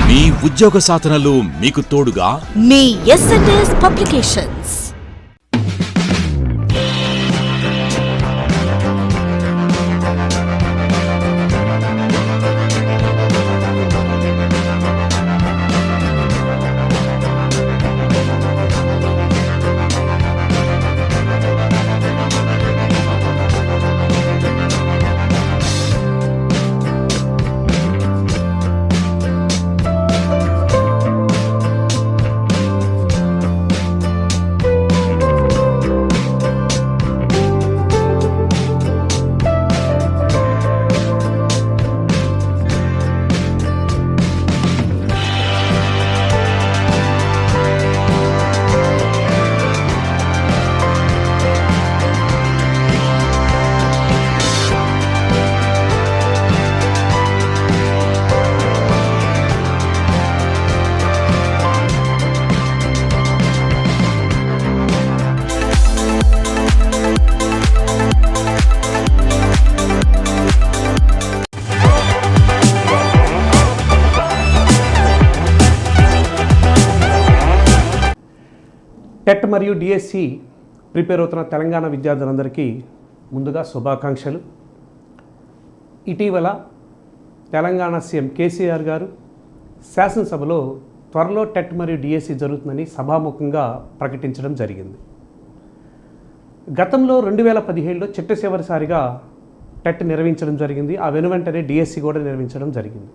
మీ ఉద్యోగ సాధనలో మీకు తోడుగా మీ ఎస్ఎన్ఎస్ పబ్లికేషన్స్. టెట్ మరియు డిఎస్సి ప్రిపేర్ అవుతున్న తెలంగాణ విద్యార్థులందరికీ ముందుగా శుభాకాంక్షలు. ఇటీవల తెలంగాణ సీఎం కేసీఆర్ గారు శాసనసభలో త్వరలో టెట్ మరియు డిఎస్సి జరుగుతుందని సభాముఖంగా ప్రకటించడం జరిగింది. గతంలో 2017లో చిట్టచివరిసారిగా టెట్ నిర్వహించడం జరిగింది. ఆ వెనువెంటనే డిఎస్సి కూడా నిర్వహించడం జరిగింది.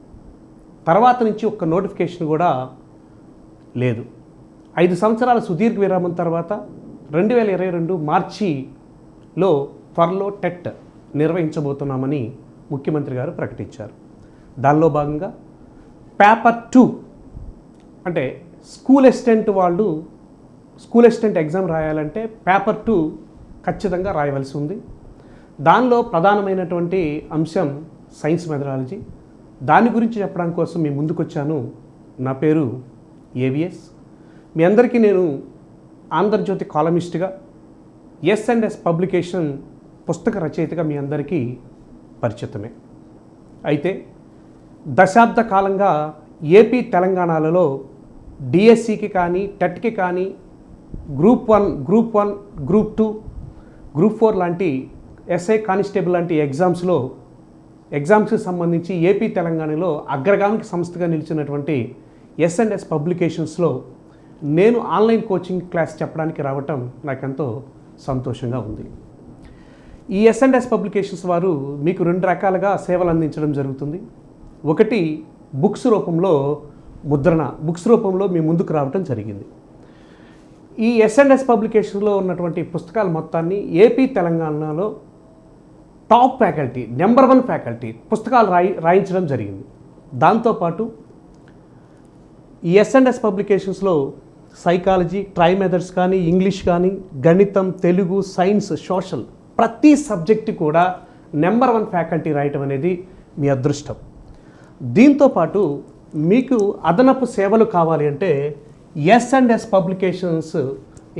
తర్వాత నుంచి ఒక్క నోటిఫికేషన్ కూడా లేదు. 5 సంవత్సరాల సుదీర్ఘ విరామం తర్వాత 2022 మార్చిలో త్వరలో టెట్ నిర్వహించబోతున్నామని ముఖ్యమంత్రి గారు ప్రకటించారు. దానిలో భాగంగా పేపర్ 2 అంటే స్కూల్ అసిస్టెంట్ ఎగ్జామ్ రాయాలంటే పేపర్ 2 ఖచ్చితంగా రాయవలసి ఉంది. దానిలో ప్రధానమైనటువంటి అంశం సైన్స్ మెథడాలజీ. దాని గురించి చెప్పడానికి కోసం మీ ముందుకు వచ్చాను. నా పేరు ఏవిఎస్. మీ అందరికీ నేను ఆంధ్రజ్యోతి కాలమిస్ట్గా, ఎస్&ఎస్ పబ్లికేషన్ పుస్తక రచయితగా మీ అందరికీ పరిచితమే. అయితే దశాబ్ద కాలంగా ఏపీ తెలంగాణలలో డిఎస్సికి కానీ టెట్కి కానీ గ్రూప్ 1, గ్రూప్ 2, గ్రూప్ 4 లాంటి ఎస్ఐ కానిస్టేబుల్ లాంటి ఎగ్జామ్స్కి సంబంధించి ఏపీ తెలంగాణలో అగ్రగామిక సంస్థగా నిలిచినటువంటి ఎస్&ఎస్ పబ్లికేషన్స్లో నేను ఆన్లైన్ కోచింగ్ క్లాస్ చెప్పడానికి రావటం నాకెంతో సంతోషంగా ఉంది. ఈ ఎస్&ఎస్ పబ్లికేషన్స్ వారు మీకు 2 రకాలుగా సేవలు అందించడం జరుగుతుంది. ఒకటి బుక్స్ రూపంలో బుక్స్ రూపంలో మీ ముందుకు రావటం జరిగింది. ఈ ఎస్&ఎస్ పబ్లికేషన్లో ఉన్నటువంటి పుస్తకాల మొత్తాన్ని ఏపీ తెలంగాణలో టాప్ ఫ్యాకల్టీ, నెంబర్ 1 ఫ్యాకల్టీ పుస్తకాలు రాయించడం జరిగింది. దాంతోపాటు ఈ ఎస్&ఎస్ పబ్లికేషన్స్లో సైకాలజీ, ట్రై మెథడ్స్ కానీ, ఇంగ్లీష్ కానీ, గణితం, తెలుగు, సైన్స్, సోషల్ ప్రతి సబ్జెక్టు కూడా నెంబర్ 1 ఫ్యాకల్టీ రాయటం అనేది మీ అదృష్టం. దీంతోపాటు మీకు అదనపు సేవలు కావాలి అంటే ఎస్&ఎస్ పబ్లికేషన్స్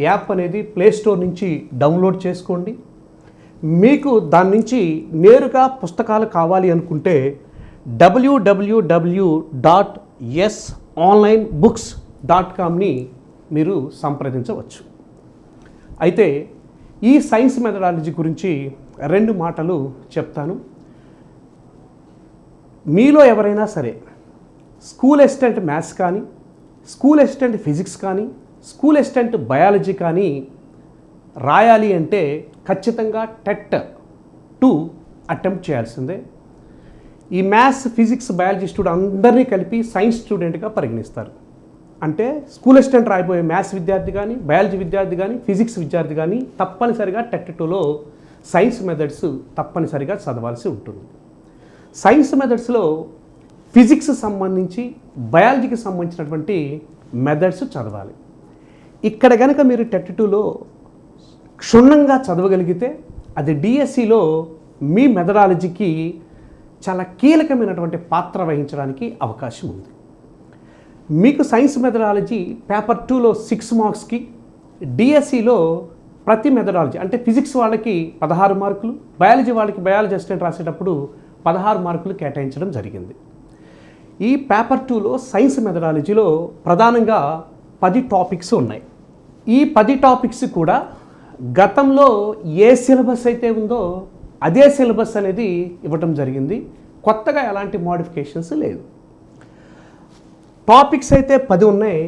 యాప్ అనేది ప్లేస్టోర్ నుంచి డౌన్లోడ్ చేసుకోండి. మీకు దాని నుంచి నేరుగా పుస్తకాలు కావాలి అనుకుంటే www.yesonlinebooks.comని మీరు సంప్రదించవచ్చు. అయితే ఈ సైన్స్ మెథడాలజీ గురించి 2 మాటలు చెప్తాను. మీలో ఎవరైనా సరే స్కూల్ అసిస్టెంట్ మ్యాథ్స్ కానీ, స్కూల్ అసిస్టెంట్ ఫిజిక్స్ కానీ, స్కూల్ అసిస్టెంట్ బయాలజీ కానీ రాయాలి అంటే ఖచ్చితంగా టెట్ 2 అటెంప్ట్ చేయాల్సిందే. ఈ మ్యాథ్స్, ఫిజిక్స్, బయాలజీ స్టూడెంట్ అందరినీ కలిపి సైన్స్ స్టూడెంట్గా పరిగణిస్తారు. అంటే స్కూల్ అసిస్టెంట్ రాయబోయే మ్యాథ్స్ విద్యార్థి కానీ, బయాలజీ విద్యార్థి కానీ, ఫిజిక్స్ విద్యార్థి కానీ తప్పనిసరిగా టెట్ 2లో సైన్స్ మెథడ్స్ తప్పనిసరిగా చదవాల్సి ఉంటుంది. సైన్స్ మెథడ్స్లో ఫిజిక్స్ సంబంధించి, బయాలజీకి సంబంధించినటువంటి మెథడ్స్ చదవాలి. ఇక్కడ కనుక మీరు టెట్ 2లో క్షుణ్ణంగా చదవగలిగితే అది డిఎస్సిలో మీ మెథడాలజీకి చాలా కీలకమైనటువంటి పాత్ర వహించడానికి అవకాశం ఉంది. మీకు సైన్స్ మెథడాలజీ పేపర్ 2లో 6 మార్క్స్కి, డిఎస్సిలో ప్రతి మెథడాలజీ అంటే ఫిజిక్స్ వాళ్ళకి 16 మార్కులు, బయాలజీ వాళ్ళకి బయాలజీ అసిస్టెంట్ రాసేటప్పుడు 16 మార్కులు కేటాయించడం జరిగింది. ఈ పేపర్ 2లో సైన్స్ మెథడాలజీలో ప్రధానంగా 10 టాపిక్స్ ఉన్నాయి. ఈ 10 టాపిక్స్ కూడా గతంలో ఏ సిలబస్ అయితే ఉందో అదే సిలబస్ అనేది ఇవ్వటం జరిగింది. కొత్తగా ఎలాంటి మోడిఫికేషన్స్ లేదు. టాపిక్స్ అయితే 10 ఉన్నాయి,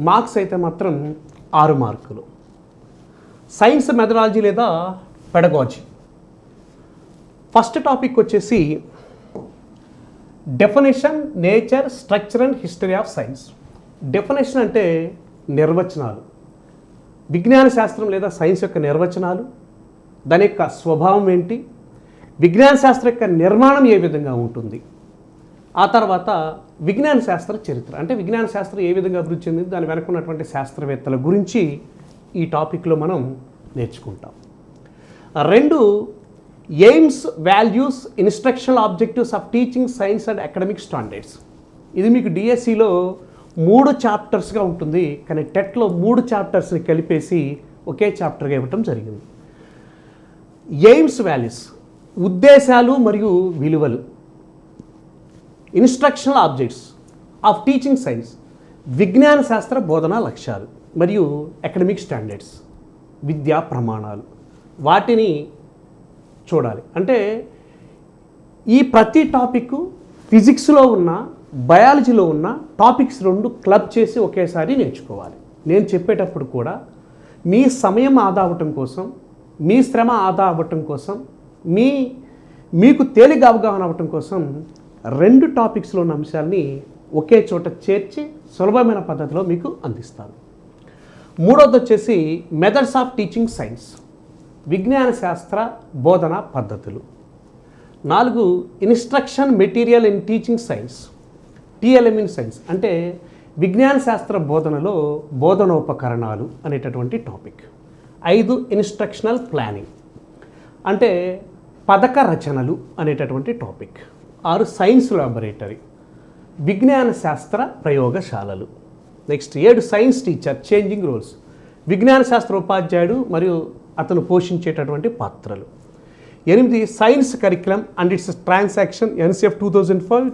మార్క్స్ అయితే మాత్రం 6 మార్కులు. సైన్స్ మెథడాలజీ లేదా పెడగాజీ. ఫస్ట్ టాపిక్ వచ్చేసి definition, nature, structure and history of science. Definition అంటే నిర్వచనాలు, విజ్ఞాన శాస్త్రం లేదా సైన్స్ యొక్క నిర్వచనాలు, దాని యొక్క స్వభావం ఏంటి, విజ్ఞాన శాస్త్రం యొక్క నిర్మాణం ఏ విధంగా ఉంటుంది. ఆ తర్వాత విజ్ఞాన శాస్త్ర చరిత్ర, అంటే విజ్ఞాన శాస్త్రం ఏ విధంగా అభివృద్ధి చెందింది, దాని వెనక ఉన్నటువంటి శాస్త్రవేత్తల గురించి ఈ టాపిక్లో మనం నేర్చుకుంటాం. 2 AIIMS, values, instructional objectives of teaching science and academic standards. ఇది మీకు డిఎస్సిలో 3 చాప్టర్స్గా ఉంటుంది, కానీ టెట్లో 3 చాప్టర్స్ని కలిపేసి ఒకే చాప్టర్గా ఇవ్వటం జరిగింది. ఎయిమ్స్, వాల్యూస్ ఉద్దేశాలు మరియు విలువలు. Instructional objects of teaching science విజ్ఞాన శాస్త్ర బోధనా లక్ష్యాలు మరియు అకాడమిక్ స్టాండర్డ్స్ విద్యా ప్రమాణాలు. వాటిని చూడాలి. అంటే ఈ ప్రతి టాపిక్ ఫిజిక్స్లో ఉన్న, బయాలజీలో ఉన్న టాపిక్స్ 2 క్లబ్ చేసి ఒకేసారి నేర్చుకోవాలి. నేను చెప్పేటప్పుడు కూడా మీ సమయం ఆదా అవ్వటం కోసం, మీ శ్రమ ఆదా అవ్వటం కోసం, మీకు తేలిక అవగాహన అవ్వటం కోసం 2 టాపిక్స్లో ఉన్న అంశాలని ఒకే చోట చేర్చి సులభమైన పద్ధతిలో మీకు అందిస్తాను. 3వది వచ్చేసి మెథడ్స్ ఆఫ్ టీచింగ్ సైన్స్, విజ్ఞాన శాస్త్ర బోధన పద్ధతులు. 4 instruction material in teaching science, TLM in science, అంటే విజ్ఞాన శాస్త్ర బోధనలో బోధనోపకరణాలు అనేటటువంటి టాపిక్. 5 ఇన్స్ట్రక్షనల్ ప్లానింగ్, అంటే పథక రచనలు అనేటటువంటి టాపిక్. 6 సైన్స్ ల్యాబొరేటరీ, విజ్ఞాన శాస్త్ర ప్రయోగశాలలు. Next 7 science teacher, changing roles, విజ్ఞాన శాస్త్ర ఉపాధ్యాయుడు మరియు అతను పోషించేటటువంటి పాత్రలు. 8 science curriculum and its transaction, NCF 2005,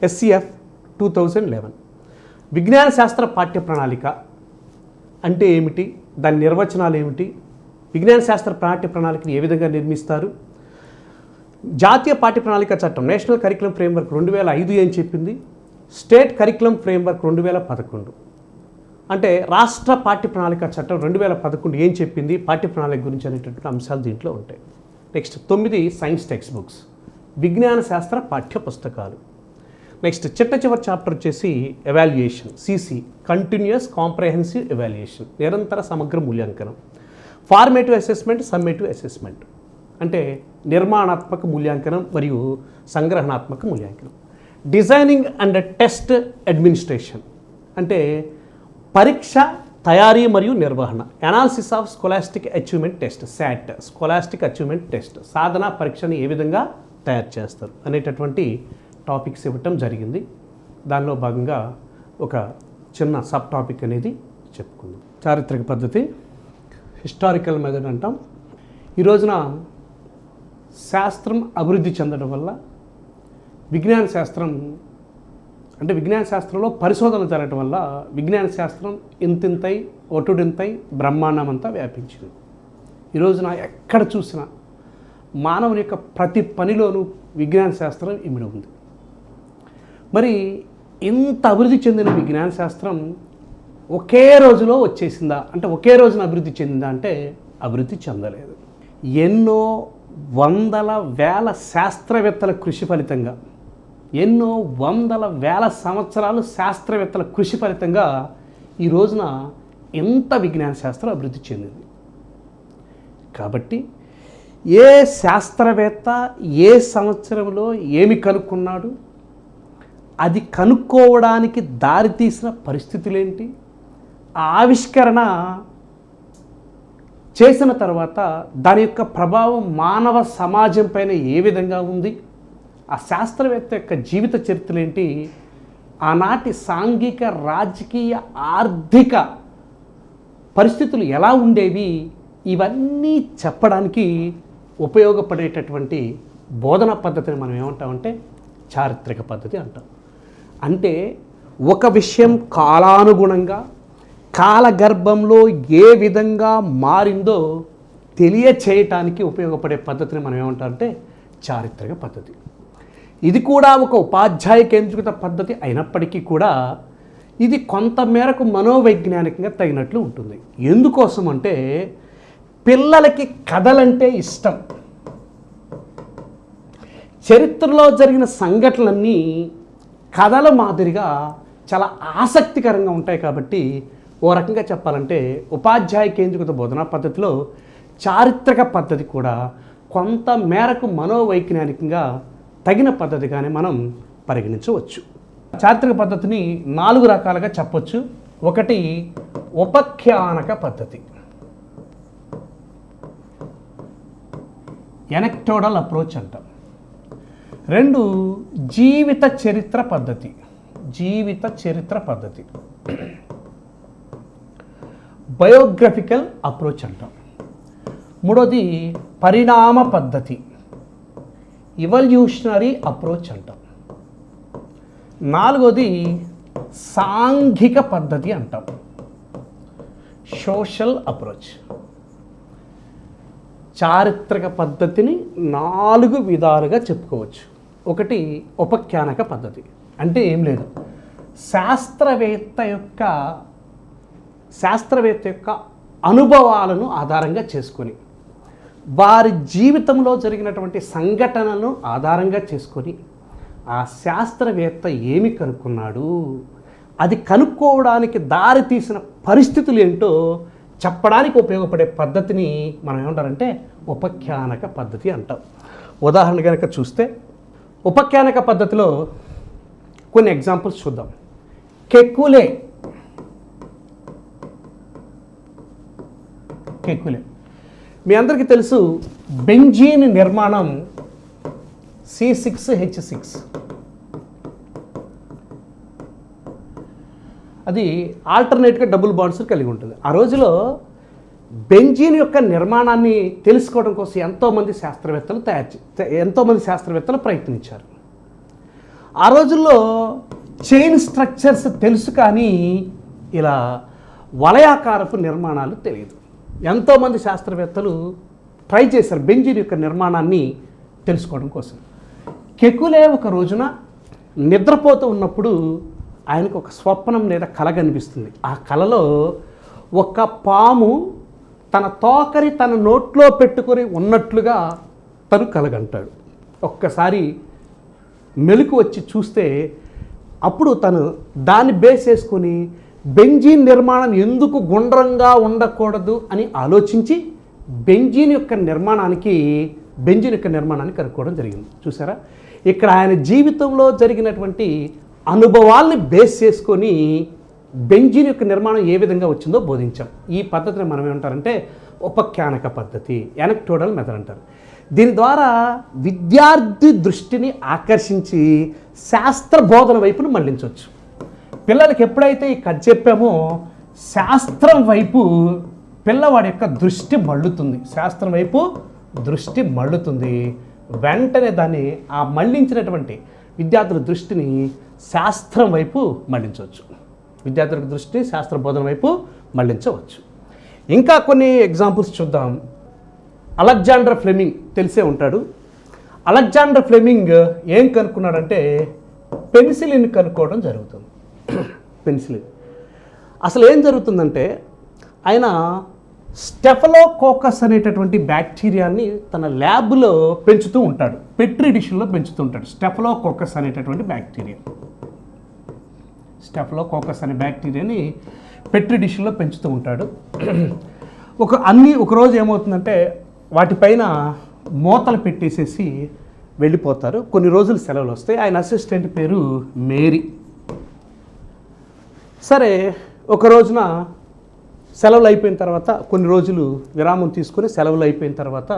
SCF 2011. విజ్ఞాన శాస్త్ర పాఠ్య ప్రణాళిక అంటే ఏమిటి, దాని నిర్వచనాలు ఏమిటి, విజ్ఞాన శాస్త్ర పాఠ్య ప్రణాళికను ఏ విధంగా నిర్మిస్తారు, జాతీయ పాఠ్య ప్రణాళిక చట్టం నేషనల్ కరిక్యులం ఫ్రేమ్వర్క్ 2005 ఏం చెప్పింది, స్టేట్ కరిక్యులం ఫ్రేమ్వర్క్ 2011, అంటే రాష్ట్ర పాఠ్య ప్రణాళిక చట్టం 2011 ఏం చెప్పింది పాఠ్య ప్రణాళిక గురించి అనేటటువంటి అంశాలు దీంట్లో ఉంటాయి. నెక్స్ట్ 9 సైన్స్ టెక్స్ట్ బుక్స్, విజ్ఞాన శాస్త్ర పాఠ్య పుస్తకాలు. నెక్స్ట్ చివరి చాప్టర్ వచ్చేసి evaluation, CC, continuous comprehensive evaluation, నిరంతర సమగ్ర మూల్యాంకనం. ఫార్మేటివ్ అసెస్మెంట్, సమ్మేటివ్ అసెస్మెంట్, అంటే నిర్మాణాత్మక మూల్యాంకనం మరియు సంగ్రహణాత్మక మూల్యాంకనం. డిజైనింగ్ అండ్ టెస్ట్ అడ్మినిస్ట్రేషన్, అంటే పరీక్ష తయారీ మరియు నిర్వహణ. Analysis of scholastic achievement test, SAT, scholastic achievement test, సాధన పరీక్షని ఏ విధంగా తయారు చేస్తారు అనేటటువంటి టాపిక్స్ ఇవ్వటం జరిగింది. దానిలో భాగంగా ఒక చిన్న సబ్ టాపిక్ అనేది చెప్పుకుందాం. చారిత్రక పద్ధతి, హిస్టారికల్ మెథడ్ అంటాం. ఈ రోజున శాస్త్రం అభివృద్ధి చెందడం వల్ల విజ్ఞాన శాస్త్రం, అంటే విజ్ఞాన శాస్త్రంలో పరిశోధన జరగడం వల్ల విజ్ఞాన శాస్త్రం ఇంతింతై ఒటుడింతై బ్రహ్మాండమంతా వ్యాపించింది. ఈ రోజున ఎక్కడ చూసినా మానవుని యొక్క ప్రతి పనిలోనూ విజ్ఞాన శాస్త్రం ఇమిడి ఉంది. మరి ఇంత అభివృద్ధి చెందిన విజ్ఞాన శాస్త్రం ఒకే రోజులో వచ్చేసిందా అంటే, ఒకే రోజున అభివృద్ధి చెందిందా అంటే అభివృద్ధి చెందలేదు. ఎన్నో వందల వేల శాస్త్రవేత్తల కృషి ఫలితంగా, ఎన్నో వందల వేల సంవత్సరాలు శాస్త్రవేత్తల కృషి ఫలితంగా ఈ రోజున ఎంత విజ్ఞాన శాస్త్రం అభివృద్ధి చెందింది. కాబట్టి ఏ శాస్త్రవేత్త ఏ సంవత్సరంలో ఏమి కనుక్కున్నాడు, అది కనుక్కోవడానికి దారితీసిన పరిస్థితులేంటి, ఆవిష్కరణ చేసిన తర్వాత దాని యొక్క ప్రభావం మానవ సమాజం పైన ఏ విధంగా ఉంది, ఆ శాస్త్రవేత్త యొక్క జీవిత చరిత్రలేంటి, ఆనాటి సాంఘిక రాజకీయ ఆర్థిక పరిస్థితులు ఎలా ఉండేవి, ఇవన్నీ చెప్పడానికి ఉపయోగపడేటటువంటి బోధనా పద్ధతిని మనం ఏమంటామంటే చారిత్రక పద్ధతి అంటాం. అంటే ఒక విషయం కాలానుగుణంగా కాలగర్భంలో ఏ విధంగా మారిందో తెలియచేయటానికి ఉపయోగపడే పద్ధతిని మనం ఏమంటారంటే చారిత్రక పద్ధతి. ఇది కూడా ఒక ఉపాధ్యాయ కేంద్రీకృత పద్ధతి అయినప్పటికీ కూడా ఇది కొంతమేరకు మనోవైజ్ఞానికంగా తగినట్లు ఉంటుంది. ఎందుకోసం అంటే పిల్లలకి కథలంటే ఇష్టం. చరిత్రలో జరిగిన సంఘటనలన్నీ కథల మాదిరిగా చాలా ఆసక్తికరంగా ఉంటాయి. కాబట్టి ఓ రకంగా చెప్పాలంటే ఉపాధ్యాయ కేంద్రీకృత బోధనా పద్ధతిలో చారిత్రక పద్ధతి కూడా కొంత మేరకు మనోవైజ్ఞానికంగా తగిన పద్ధతిగానే మనం పరిగణించవచ్చు. చారిత్రక పద్ధతిని 4 రకాలుగా చెప్పొచ్చు. ఒకటి ఉపఖ్యానక పద్ధతి, ఎనక్టోడల్ అప్రోచ్ అంటాం. 2 జీవిత చరిత్ర పద్ధతి, జీవిత చరిత్ర పద్ధతి, బయోగ్రఫికల్ అప్రోచ్ అంటాం. 3వది పరిణామ పద్ధతి, ఇవల్యూషనరీ అప్రోచ్ అంటాం. 4వది సాంఘిక పద్ధతి అంటాం, సోషల్ అప్రోచ్. చారిత్రక పద్ధతిని 4 విధాలుగా చెప్పుకోవచ్చు. ఒకటి ఉపఖ్యానక పద్ధతి అంటే ఏం లేదు, శాస్త్రవేత్త యొక్క అనుభవాలను ఆధారంగా చేసుకొని వారి జీవితంలో జరిగినటువంటి సంఘటనలను ఆధారంగా చేసుకొని ఆ శాస్త్రవేత్త ఏమి కనుక్కున్నాడు, అది కనుక్కోవడానికి దారి తీసిన పరిస్థితులు ఏంటో చెప్పడానికి ఉపయోగపడే పద్ధతిని మనం ఏమంటారంటే ఉపఖ్యానక పద్ధతి అంటాం. ఉదాహరణ కనుక చూస్తే ఉపఖ్యానక పద్ధతిలో కొన్ని ఎగ్జాంపుల్స్ చూద్దాం. కెకులే మీ అందరికీ తెలుసు, బెంజీన్ నిర్మాణం C6H6. అది ఆల్టర్నేట్గా డబుల్ బాండ్స్ కలిగి ఉంటుంది. ఆ రోజులో బెంజీన్ యొక్క నిర్మాణాన్ని తెలుసుకోవడం కోసం ఎంతోమంది శాస్త్రవేత్తలు ప్రయత్నించారు. ఆ రోజుల్లో చైన్ స్ట్రక్చర్స్ తెలుసు, కానీ ఇలా వలయాకారపు నిర్మాణాలు తెలియదు. ఎంతోమంది శాస్త్రవేత్తలు ట్రై చేశారు బెంజీన్ యొక్క నిర్మాణాన్ని తెలుసుకోవడం కోసం. కెకులే ఒక రోజున నిద్రపోతూ ఉన్నప్పుడు ఆయనకు ఒక స్వప్నం లేదా కల కనిపిస్తుంది. ఆ కలలో ఒక పాము తన తోకని తన నోట్లో పెట్టుకొని ఉన్నట్లుగా తను కలగంటాడు. ఒక్కసారి మెలకు వచ్చి చూస్తే అప్పుడు తను దాన్ని బేస్ చేసుకొని బెంజీన్ నిర్మాణం ఎందుకు గుండ్రంగా ఉండకూడదు అని ఆలోచించి బెంజీన్ యొక్క నిర్మాణాన్ని కనుక్కోవడం జరిగింది. చూసారా, ఇక్కడ ఆయన జీవితంలో జరిగినటువంటి అనుభవాల్ని బేస్ చేసుకొని బెంజీన్ యొక్క నిర్మాణం ఏ విధంగా వచ్చిందో బోధించాం. ఈ పద్ధతిని మనం ఏమంటారంటే ఉపఖ్యానక పద్ధతి, ఎనక్టోడల్ మెథడ్ అంటారు. దీని ద్వారా విద్యార్థి దృష్టిని ఆకర్షించి శాస్త్ర బోధన వైపును మళ్లించవచ్చు. పిల్లలకి ఎప్పుడైతే ఈ కథ చెప్పామో శాస్త్రం వైపు పిల్లవాడి యొక్క దృష్టి మళ్ళుతుంది. వెంటనే దాన్ని ఆ మళ్లించినటువంటి విద్యార్థుల దృష్టిని శాస్త్రం వైపు మళ్లించవచ్చు. విద్యార్థుల దృష్టిని శాస్త్ర బోధన వైపు మళ్లించవచ్చు. ఇంకా కొన్ని ఎగ్జాంపుల్స్ చూద్దాం. అలెగ్జాండర్ ఫ్లెమింగ్ తెలిసే ఉంటాడు. అలెగ్జాండర్ ఫ్లెమింగ్ ఏం కనుక్కున్నాడంటే పెన్సిలిన్ కనుక్కోవడం జరుగుతుంది. పెన్సిలిన్ అసలు ఏం జరుగుతుందంటే ఆయన స్టెఫలోకోకస్ అనేటటువంటి బ్యాక్టీరియాని తన ల్యాబ్లో పెంచుతూ ఉంటాడు, పెట్రీ డిష్లో పెంచుతూ ఉంటాడు. స్టెఫలోకోకస్ అనేటటువంటి స్టెఫలోకోకస్ అనే బ్యాక్టీరియాని పెట్రీ డిష్లో పెంచుతూ ఉంటాడు. ఒకరోజు ఏమవుతుందంటే వాటిపైన మూతలు పెట్టేసేసి వెళ్ళిపోతారు. కొన్ని రోజులు సెలవులు వస్తాయి. ఆయన అసిస్టెంట్ పేరు మేరీ. సరే, ఒక రోజున సెలవులు అయిపోయిన తర్వాత కొన్ని రోజులు విరామం తీసుకొని సెలవులు అయిపోయిన తర్వాత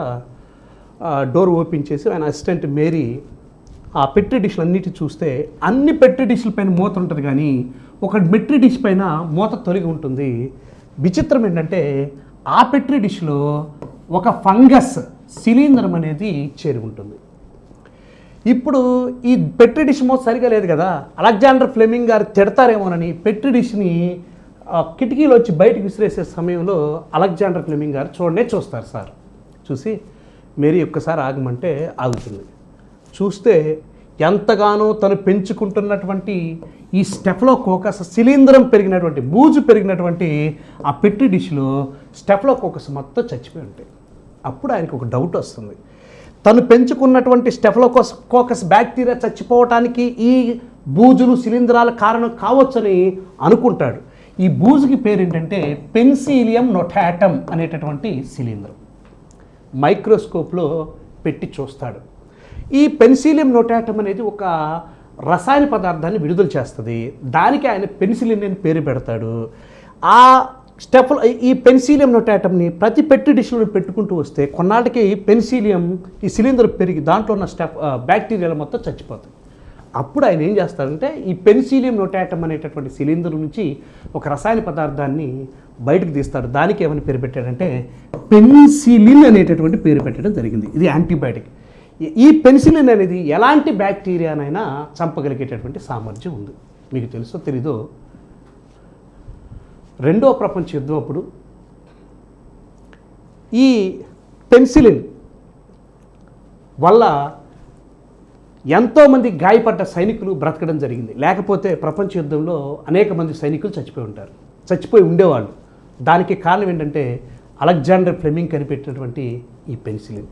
డోర్ ఓపెన్ చేసి ఆయన అసిస్టెంట్ మేరీ ఆ పెట్రీ డిష్లు అన్నిటి చూస్తే అన్ని పెట్రీ డిష్ల పైన మూత ఉంటుంది, కానీ ఒక పెట్రీ డిష్ పైన మూత తొలగి ఉంటుంది. విచిత్రం ఏంటంటే ఆ పెట్రీ డిష్లో ఒక ఫంగస్ శిలీంధ్రం అనేది చేరి ఉంటుంది. ఇప్పుడు ఈ పెట్రీ డిష్ సరిగా లేదు కదా, అలెగ్జాండర్ ఫ్లెమింగ్ గారు తిడతారేమోనని పెట్రీ డిష్ని కిటికీలో వచ్చి బయటకు విసిరేసే సమయంలో అలెగ్జాండర్ ఫ్లెమింగ్ గారు చూస్తారు సార్. చూసి మేరీ ఒక్కసారి ఆగమంటే ఆగుతుంది. చూస్తే ఎంతగానో తను పెంచుకుంటున్నటువంటి ఈ స్టెఫ్లోకోకస్ శిలీంధ్రం పెరిగినటువంటి బూజు పెరిగినటువంటి ఆ పెట్రీ డిష్లో స్టెఫ్లోకోకస్ మొత్తం చచ్చిపోయి ఉంటాయి. అప్పుడు ఆయనకు ఒక డౌట్ వస్తుంది, తను పెంచుకున్నటువంటి స్టెఫ్లోకోకస్ బ్యాక్టీరియా చచ్చిపోవటానికి ఈ బూజులు శిలీంధ్రాల కారణం కావచ్చని అనుకుంటాడు. ఈ బూజుకి పేరు ఏంటంటే పెన్సిలియం నోటాటమ్ అనేటటువంటి శిలీంధ్రం. మైక్రోస్కోప్లో పెట్టి చూస్తాడు. ఈ పెన్సిలియం నోటాటమ్ అనేది ఒక రసాయన పదార్థాన్ని విడుదల చేస్తుంది. దానికి ఆయన పెన్సిలిన్ అని పేరు పెడతాడు. ఆ ఈ పెన్సిలియం నోటాటమ్ని ప్రతి పెట్టి డిష్లో పెట్టుకుంటూ వస్తే కొన్నాళ్ళకి పెన్సిలియం ఈ సిలిండర్ పెరిగి దాంట్లో ఉన్న బ్యాక్టీరియాలు మొత్తం చచ్చిపోతాయి. అప్పుడు ఆయన ఏం చేస్తాడంటే ఈ పెన్సిలియం నోటాటమ్ అనేటటువంటి సిలిండర్ నుంచి ఒక రసాయన పదార్థాన్ని బయటకు తీస్తాడు. దానికి ఏమని పేరు పెట్టాడంటే పెన్సిలిన్ అనేటటువంటి పేరు పెట్టడం జరిగింది. ఇది యాంటీబయాటిక్. ఈ పెన్సిలిన్ అనేది ఎలాంటి బ్యాక్టీరియానైనా చంపగలిగేటటువంటి సామర్థ్యం ఉంది. మీకు తెలుసో తెలీదో, రెండవ ప్రపంచ యుద్ధం అప్పుడు ఈ పెన్సిలిన్ వల్ల ఎంతోమంది గాయపడ్డ సైనికులు బ్రతకడం జరిగింది. లేకపోతే ప్రపంచ యుద్ధంలో అనేక మంది సైనికులు చచ్చిపోయి ఉండేవాళ్ళు. దానికి కారణం ఏంటంటే అలెగ్జాండర్ ఫ్లెమింగ్ కనిపెట్టినటువంటి ఈ పెన్సిలిన్.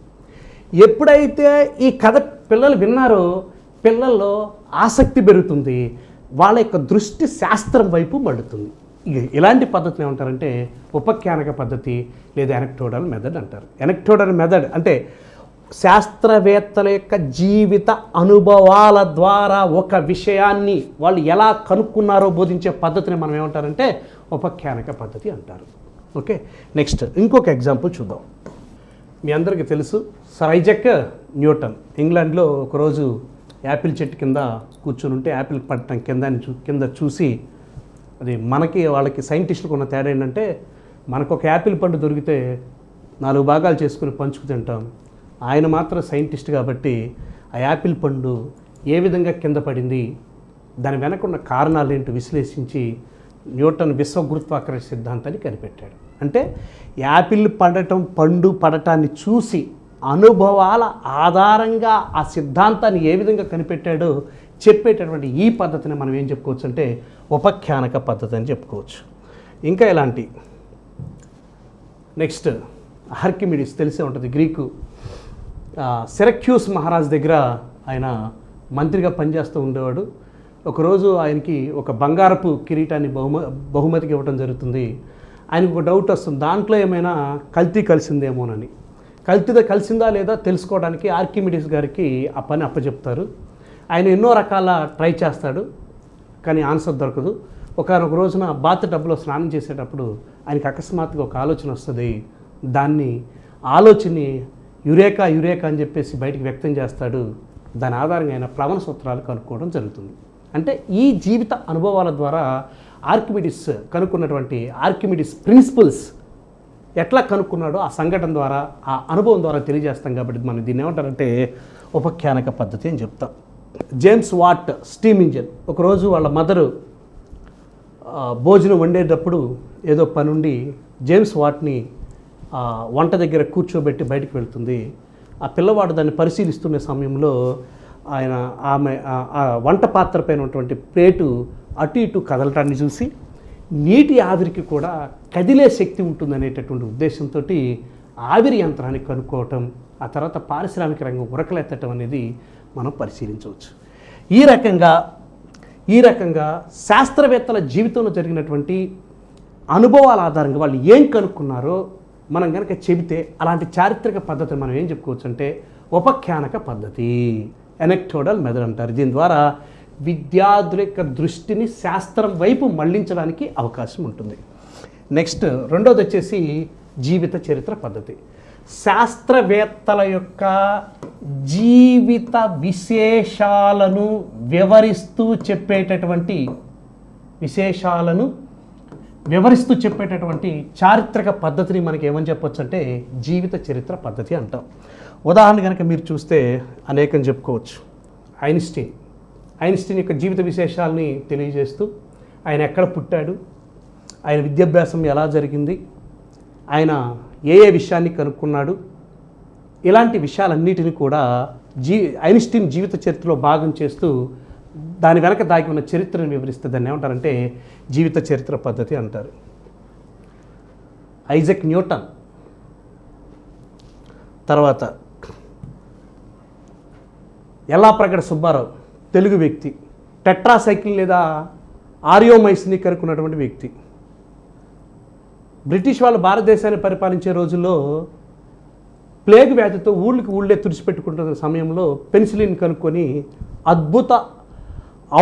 ఎప్పుడైతే ఈ కథ పిల్లలు విన్నారో పిల్లల్లో ఆసక్తి పెరుగుతుంది, వాళ్ళ యొక్క దృష్టి శాస్త్రం వైపు మళ్ళుతుంది. ఇలాంటి పద్ధతిని ఏమంటారంటే ఉపఖ్యానక పద్ధతి లేదా ఎనక్టోడల్ మెథడ్ అంటారు. ఎనక్టోడల్ మెథడ్ అంటే శాస్త్రవేత్తల యొక్క జీవిత అనుభవాల ద్వారా ఒక విషయాన్ని వాళ్ళు ఎలా కనుక్కున్నారో బోధించే పద్ధతిని మనం ఏమంటారంటే ఉపఖ్యానక పద్ధతి అంటారు. ఓకే, నెక్స్ట్ ఇంకొక ఎగ్జాంపుల్ చూద్దాం. మీ అందరికీ తెలుసు సర్ ఐజాక్ న్యూటన్ ఇంగ్లాండ్లో ఒకరోజు యాపిల్ చెట్టు కింద కూర్చొని ఉంటే యాపిల్ పట్టడం కింద చూసి, అది మనకి వాళ్ళకి సైంటిస్టులకు ఉన్న తేడా ఏంటంటే మనకు ఒక యాపిల్ పండు దొరికితే 4 భాగాలు చేసుకుని పంచుకు తింటాం. ఆయన మాత్రం సైంటిస్ట్ కాబట్టి ఆ యాపిల్ పండు ఏ విధంగా కింద పడింది, దాని వెనకున్న కారణాలు ఏంటో విశ్లేషించి న్యూటన్ విశ్వగురుత్వాకర్షణ సిద్ధాంతాన్ని కనిపెట్టాడు. అంటే యాపిల్ పండు పడటాన్ని చూసి అనుభవాల ఆధారంగా ఆ సిద్ధాంతాన్ని ఏ విధంగా కనిపెట్టాడో చెప్పేటటువంటి ఈ పద్ధతిని మనం ఏం చెప్పుకోవచ్చు అంటే ఉపఖ్యానక పద్ధతి అని చెప్పుకోవచ్చు. ఇంకా ఎలాంటి నెక్స్ట్ ఆర్కిమిడిస్ తెలిసే ఉంటుంది, గ్రీకు సిరక్యూస్ మహారాజ్ దగ్గర ఆయన మంత్రిగా పనిచేస్తూ ఉండేవాడు. ఒకరోజు ఆయనకి ఒక బంగారపు కిరీటాన్ని బహుమతికి ఇవ్వడం జరుగుతుంది. ఆయనకు ఒక డౌట్ వస్తుంది, దాంట్లో ఏమైనా కల్తీ కలిసిందేమోనని. కలిసిందా లేదా తెలుసుకోవడానికి ఆర్కిమిడిస్ గారికి ఆ పని అప్పచెప్తారు. ఆయన ఎన్నో రకాల ట్రై చేస్తాడు, కానీ ఆన్సర్ దొరకదు. ఒకనొక రోజున బాత్ టబ్లో స్నానం చేసేటప్పుడు ఆయనకి అకస్మాత్తుగా ఒక ఆలోచన వస్తుంది. దాన్ని ఆలోచనని యురేకా అని చెప్పేసి బయటికి వ్యక్తం చేస్తాడు. దాని ఆధారంగా ఆయన ప్లవన సూత్రాలు కనుక్కోవడం జరుగుతుంది. అంటే ఈ జీవిత అనుభవాల ద్వారా ఆర్కిమిడిస్ కనుక్కున్నటువంటి ఆర్కిమిడిస్ ప్రిన్సిపల్స్ ఎట్లా కనుక్కున్నాడో ఆ సంఘటన ద్వారా ఆ అనుభవం ద్వారా తెలియజేస్తాం. కాబట్టి మనం దీన్ని ఏమంటారంటే ఉపఖ్యానక పద్ధతి అని చెప్తాం. జేమ్స్ వాట్ స్టీమ్ ఇంజిన్, ఒకరోజు వాళ్ళ మదరు భోజనం వండేటప్పుడు ఏదో పనుండి జేమ్స్ వాట్ని వంట దగ్గర కూర్చోబెట్టి బయటికి వెళ్తుంది. ఆ పిల్లవాడు దాన్ని పరిశీలిస్తున్న సమయంలో ఆమె ఆ వంట పాత్ర పైన ఉన్నటువంటి ప్లేటు అటు ఇటు కదలటాన్ని చూసి నీటి ఆవిరికి కూడా కదిలే శక్తి ఉంటుందనేటటువంటి ఉద్దేశంతో ఆవిరి యంత్రాన్ని కనుక్కోవటం, ఆ తర్వాత పారిశ్రామిక రంగం ఉరకలెత్తటం అనేది మనం పరిశీలించవచ్చు. ఈ రకంగా శాస్త్రవేత్తల జీవితంలో జరిగినటువంటి అనుభవాల ఆధారంగా వాళ్ళు ఏం కనుక్కున్నారో మనం కనుక చెబితే అలాంటి చారిత్రక పద్ధతిని మనం ఏం చెప్పుకోవచ్చు అంటే ఉపఖ్యానక పద్ధతి, ఎనక్టోడల్ మెథడ్ అంటారు. దీని ద్వారా విద్యార్థుల యొక్క దృష్టిని శాస్త్రం వైపు మళ్లించడానికి అవకాశం ఉంటుంది. నెక్స్ట్ రెండోది వచ్చేసి జీవిత చరిత్ర పద్ధతి. శాస్త్రవేత్తల యొక్క జీవిత విశేషాలను వివరిస్తూ చెప్పేటటువంటి చారిత్రక పద్ధతిని మనకి ఏమని చెప్పొచ్చు అంటే జీవిత చరిత్ర పద్ధతి అంటాం. ఉదాహరణ కనుక మీరు చూస్తే అనేకం చెప్పుకోవచ్చు. ఐన్స్టీన్ యొక్క జీవిత విశేషాలని తెలియజేస్తూ ఆయన ఎక్కడ పుట్టాడు, ఆయన విద్యాభ్యాసం ఎలా జరిగింది, ఆయన ఏ విషయాన్ని కనుక్కున్నాడు, ఇలాంటి విషయాలన్నిటిని కూడా ఐన్స్టీన్ జీవిత చరిత్రలో భాగం చేస్తూ దాని వెనక దాగి ఉన్న చరిత్రను వివరిస్తే దాన్ని ఏమంటారంటే జీవిత చరిత్ర పద్ధతి అంటారు. ఐజక్ న్యూటన్, తర్వాత యల్లాప్రగడ సుబ్బారావు, తెలుగు వ్యక్తి, టెట్రాసైకిల్ లేదా ఆరియోమైసిని కనుక్కున్నటువంటి వ్యక్తి. బ్రిటిష్ వాళ్ళు భారతదేశాన్ని పరిపాలించే రోజుల్లో ప్లేగ్ వ్యాధితో ఊళ్ళే తుడిచిపెట్టుకుంటున్న సమయంలో పెన్సిలిన్ కనుక్కొని అద్భుత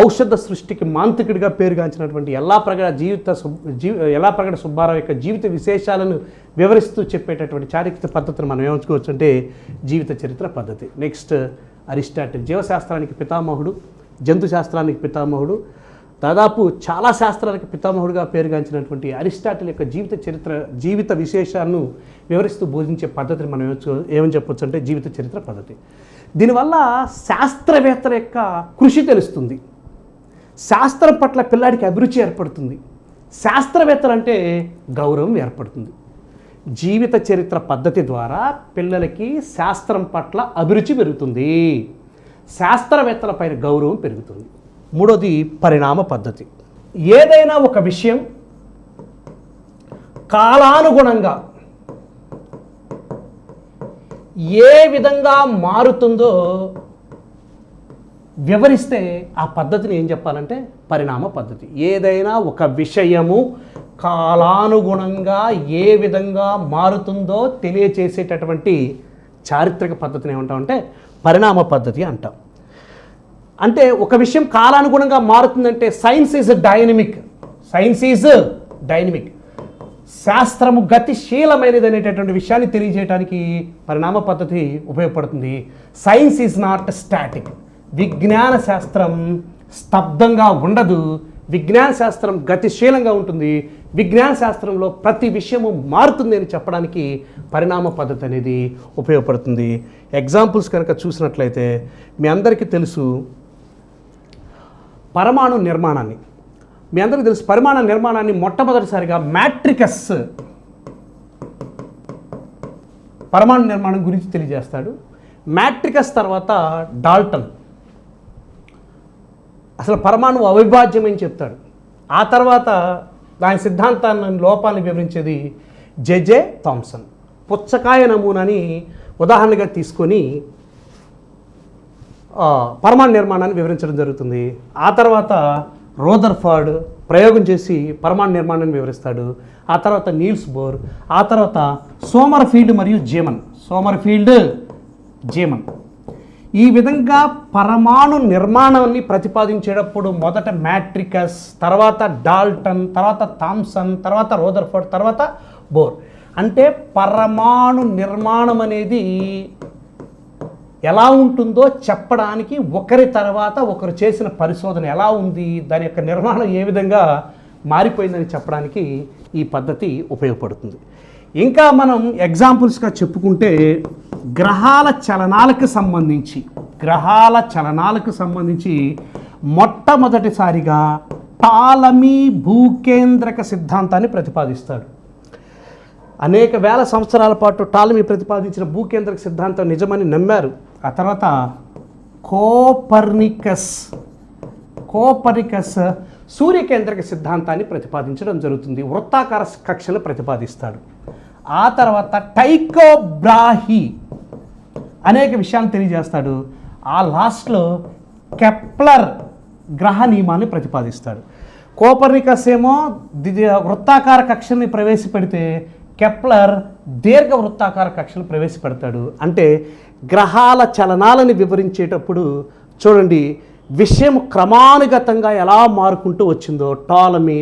ఔషధ సృష్టికి మాంత్రికుడిగా పేరుగాంచినటువంటి యల్లాప్రగడ సుబ్బారావు యొక్క జీవిత విశేషాలను వివరిస్తూ చెప్పేటటువంటి చారిత్రక పద్ధతిని మనం ఏమనుకోవచ్చు అంటే జీవిత చరిత్ర పద్ధతి. నెక్స్ట్ అరిస్టాటిల్, జీవశాస్త్రానికి పితామహుడు, జంతు శాస్త్రానికి పితామహుడు, దాదాపు చాలా శాస్త్రాలకు పితామహుడుగా పేరుగాంచినటువంటి అరిస్టాటిల్ యొక్క జీవిత విశేషాలను వివరిస్తూ బోధించే పద్ధతిని మనం ఏమని చెప్పొచ్చు అంటే జీవిత చరిత్ర పద్ధతి. దీనివల్ల శాస్త్రవేత్తల యొక్క కృషి తెలుస్తుంది, శాస్త్రం పట్ల పిల్లాడికి అభిరుచి ఏర్పడుతుంది, శాస్త్రవేత్తలంటే గౌరవం ఏర్పడుతుంది. జీవిత చరిత్ర పద్ధతి ద్వారా పిల్లలకి శాస్త్రం పట్ల అభిరుచి పెరుగుతుంది, శాస్త్రవేత్తల పైన గౌరవం పెరుగుతుంది. మూడోది పరిణామ పద్ధతి. ఏదైనా ఒక విషయం కాలానుగుణంగా ఏ విధంగా మారుతుందో వివరిస్తే ఆ పద్ధతిని ఏం చెప్పాలంటే పరిణామ పద్ధతి. ఏదైనా ఒక విషయము కాలానుగుణంగా ఏ విధంగా మారుతుందో తెలియచేసేటటువంటి చారిత్రక పద్ధతిని ఏమంటామంటే పరిణామ పద్ధతి అంటాం. అంటే ఒక విషయం కాలానుగుణంగా మారుతుందంటే సైన్స్ ఈజ్ డైనమిక్, శాస్త్రము గతిశీలమైనది అనేటటువంటి విషయాన్ని తెలియజేయడానికి పరిణామ పద్ధతి ఉపయోగపడుతుంది. సైన్స్ ఈజ్ నాట్ స్టాటిక్, విజ్ఞాన శాస్త్రం స్తబ్దంగా ఉండదు, విజ్ఞాన శాస్త్రం గతిశీలంగా ఉంటుంది, విజ్ఞాన శాస్త్రంలో ప్రతి విషయము మారుతుంది అని చెప్పడానికి పరిణామ పద్ధతి అనేది ఉపయోగపడుతుంది. ఎగ్జాంపుల్స్ కనుక చూసినట్లయితే మీ అందరికీ తెలుసు పరమాణు నిర్మాణాన్ని. మీ అందరికీ తెలుసు పరిమాణ నిర్మాణాన్ని మొట్టమొదటిసారిగా మ్యాట్రికస్ పరమాణు నిర్మాణం గురించి తెలియజేస్తాడు. మ్యాట్రికస్ తర్వాత డాల్టన్ అసలు పరమాణువు అవిభాజ్యం అని చెప్తాడు. ఆ తర్వాత దాని సిద్ధాంతాన్ని లోపాన్ని వివరించేది జెజే థామ్సన్. పుచ్చకాయ నమూనాని ఉదాహరణగా తీసుకొని పరమాణు నిర్మాణాన్ని వివరించడం జరుగుతుంది. ఆ తర్వాత రోదర్ఫర్డ్ ప్రయోగం చేసి పరమాణు నిర్మాణాన్ని వివరిస్తాడు. ఆ తర్వాత నీల్స్ బోర్, ఆ తర్వాత సోమర్ఫీల్డ్ మరియు జీమన్. ఈ విధంగా పరమాణు నిర్మాణాన్ని ప్రతిపాదించేటప్పుడు మొదట మ్యాట్రికస్, తర్వాత డాల్టన్, తర్వాత థామ్సన్, తర్వాత రోదర్ఫర్డ్, తర్వాత బోర్. అంటే పరమాణు నిర్మాణం అనేది ఎలా ఉంటుందో చెప్పడానికి ఒకరి తర్వాత ఒకరు చేసిన పరిశోధన ఎలా ఉంది, దాని యొక్క నిర్మాణం ఏ విధంగా మారిపోయిందని చెప్పడానికి ఈ పద్ధతి ఉపయోగపడుతుంది. ఇంకా మనం ఎగ్జాంపుల్స్గా చెప్పుకుంటే గ్రహాల చలనాలకు సంబంధించి మొట్టమొదటిసారిగా టాలమీ భూకేంద్రక సిద్ధాంతాన్ని ప్రతిపాదిస్తాడు. అనేక వేల సంవత్సరాల పాటు టాలమీ ప్రతిపాదించిన భూకేంద్రక సిద్ధాంతం నిజమని నమ్మారు. ఆ తర్వాత కోపర్నికస్ సూర్యకేంద్రక సిద్ధాంతాన్ని ప్రతిపాదించడం జరుగుతుంది, వృత్తాకార కక్షను ప్రతిపాదిస్తాడు. ఆ తర్వాత టైకో బ్రాహీ అనేక విషయాలను తెలియజేస్తాడు. ఆ లాస్ట్లో కెప్లర్ గ్రహ నియమాన్ని ప్రతిపాదిస్తాడు. కోపర్నికస్ ఏమో వృత్తాకార కక్షని ప్రవేశపెడితే కెప్లర్ దీర్ఘ వృత్తాకార కక్షను ప్రవేశపెడతాడు. అంటే గ్రహాల చలనాలను వివరించేటప్పుడు చూడండి విషయం క్రమానుగతంగా ఎలా మారుకుంటూ వచ్చిందో. టాలమీ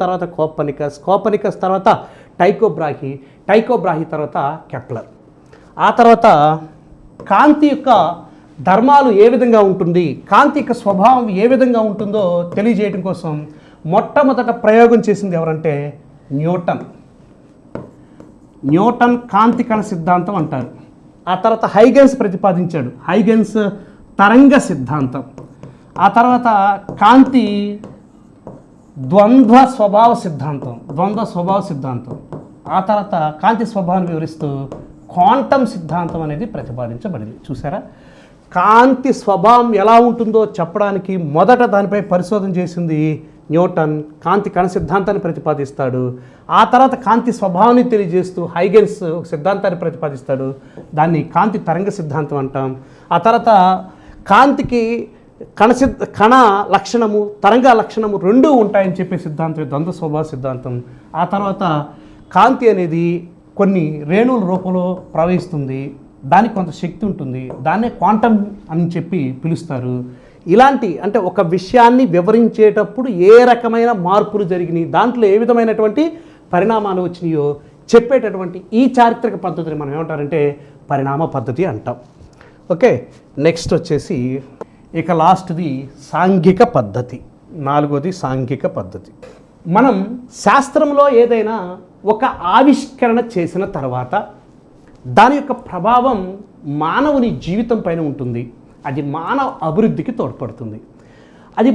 తర్వాత కోపర్నికస్ తర్వాత టైకో బ్రాహీ తర్వాత కెప్లర్. ఆ తర్వాత కాంతి యొక్క ధర్మాలు ఏ విధంగా ఉంటుంది, కాంతి యొక్క స్వభావం ఏ విధంగా ఉంటుందో తెలియజేయడం కోసం మొట్టమొదట ప్రయోగం చేసింది ఎవరంటే న్యూటన్ కాంతి కణ సిద్ధాంతం అంటారు. ఆ తర్వాత హైగెన్స్ ప్రతిపాదించాడు. హైగెన్స్ తరంగ సిద్ధాంతం, ఆ తర్వాత కాంతి ద్వంద్వ స్వభావ సిద్ధాంతం, ఆ తర్వాత కాంతి స్వభావాన్ని వివరిస్తూ క్వాంటం సిద్ధాంతం అనేది ప్రతిపాదించబడింది. చూసారా, కాంతి స్వభావం ఎలా ఉంటుందో చెప్పడానికి మొదట దానిపై పరిశోధన చేసింది న్యూటన్. కాంతి కణ సిద్ధాంతాన్ని ప్రతిపాదిస్తాడు. ఆ తర్వాత కాంతి స్వభావాన్ని తెలియజేస్తూ హైగెన్స్ ఒక సిద్ధాంతాన్ని ప్రతిపాదిస్తాడు. దాన్ని కాంతి తరంగ సిద్ధాంతం అంటాం. ఆ తర్వాత కాంతికి కణ లక్షణము తరంగ లక్షణము రెండూ ఉంటాయని చెప్పే సిద్ధాంతం ద్వంద్వ స్వభావ సిద్ధాంతం. ఆ తర్వాత కాంతి అనేది కొన్ని రేణువుల రూపంలో ప్రవహిస్తుంది, దానికి కొంత శక్తి ఉంటుంది, దాన్నే క్వాంటం అని చెప్పి పిలుస్తారు. ఇలాంటి అంటే ఒక విషయాన్ని వివరించేటప్పుడు ఏ రకమైన మార్పులు జరిగినాయి, దాంట్లో ఏ విధమైనటువంటి పరిణామాలు వచ్చినాయో చెప్పేటటువంటి ఈ చారిత్రక పద్ధతిని మనం ఏమంటారంటే పరిణామ పద్ధతి అంటాం. ఓకే, నెక్స్ట్ వచ్చేసి ఇక లాస్ట్ది సాంఘిక పద్ధతి. 4వది సాంఘిక పద్ధతి. మనం శాస్త్రంలో ఏదైనా ఒక ఆవిష్కరణ చేసిన తర్వాత దాని యొక్క ప్రభావం మానవుని జీవితం పైన ఉంటుంది. అది మానవ అభివృద్ధికి తోడ్పడుతుంది. అది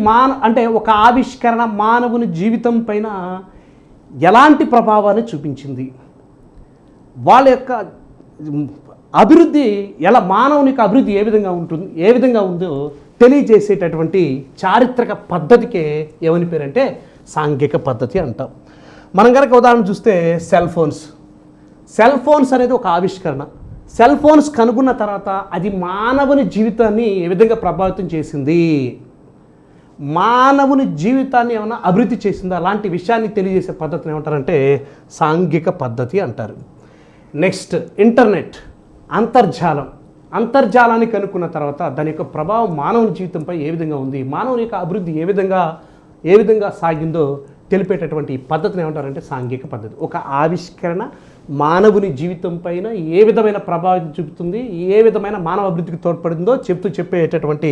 అంటే ఒక ఆవిష్కరణ మానవుని జీవితం పైన ఎలాంటి ప్రభావాన్ని చూపించింది, వాళ్ళ యొక్క అభివృద్ధి మానవుని యొక్క అభివృద్ధి ఏ విధంగా ఉందో తెలియజేసేటటువంటి చారిత్రక పద్ధతికే ఏమని పేరంటే సాంఘిక పద్ధతి అంటాం. మనం కనుక ఉదాహరణ చూస్తే సెల్ ఫోన్స్ అనేది ఒక ఆవిష్కరణ. సెల్ ఫోన్స్ కనుగొన్న తర్వాత అది మానవుని జీవితాన్ని ఏ విధంగా ప్రభావితం చేసింది, మానవుని జీవితాన్ని ఏమైనా అభివృద్ధి చేసిందో అలాంటి విషయాన్ని తెలియజేసే పద్ధతిని ఏమంటారంటే సాంఘిక పద్ధతి అంటారు. నెక్స్ట్ ఇంటర్నెట్, అంతర్జాలాన్ని కనుక్కున్న తర్వాత దాని యొక్క ప్రభావం మానవుని జీవితంపై ఏ విధంగా ఉంది, మానవుని యొక్క అభివృద్ధి ఏ విధంగా సాగిందో తెలిపేటటువంటి పద్ధతిని ఏమంటారంటే సాంఘిక పద్ధతి. ఒక ఆవిష్కరణ మానవుని జీవితం పైన ఏ విధమైన ప్రభావం చూపుతుంది, ఏ విధమైన మానవ అభివృద్ధికి తోడ్పడిందో చెప్పేటటువంటి